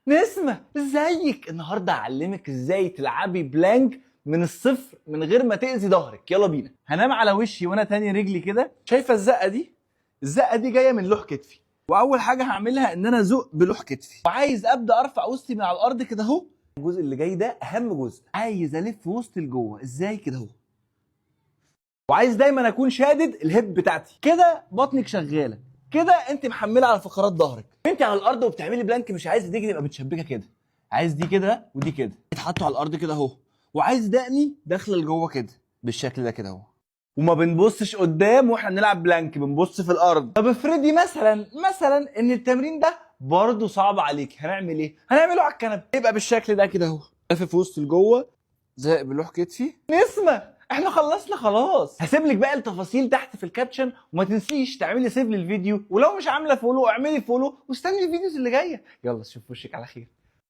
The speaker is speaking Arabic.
نسمة ازيك؟ النهارده هعلمك ازاي تلعبي بلانك من الصفر من غير ما تأذي ظهرك. يلا بينا. هنام على وشي وانا تاني رجلي كده. شايفه الزقه دي؟ الزقه دي جايه من لوح كتفي، واول حاجه هعملها ان انا ازق بلوح كتفي، وعايز ابدا ارفع وسطي من على الارض كده اهو. الجزء اللي جاي ده اهم جزء، عايز الف وسطي لجوه. ازاي كده اهو؟ وعايز دايما اكون شادد الهيب بتاعتي كده، بطنك شغاله كده، انت محمله على فقرات ظهرك. انت على الارض وبتعملي بلانك مش عايز ايديك تبقى متشبكه كده، عايز دي كده ودي كده يتحطوا على الارض كده اهو، وعايز دقني داخله لجوه كده بالشكل ده كده اهو. وما بنبصش قدام واحنا بنلعب بلانك، بنبص في الارض. طب افرضي مثلا ان التمرين ده برضه صعب عليك، هنعمل ايه؟ هنعمله على الكنبه، يبقى بالشكل ده كده اهو، لافف وسط لجوه، زائق بلوح كتفي. نسمه احنا خلصنا خلاص. هسيب لك بقى التفاصيل تحت في الكابشن، وما تنسيش تعملي سيف للفيديو، ولو مش عامله فولو اعملي فولو واستني الفيديوز اللي جايه. يلا اشوف وشك على خير.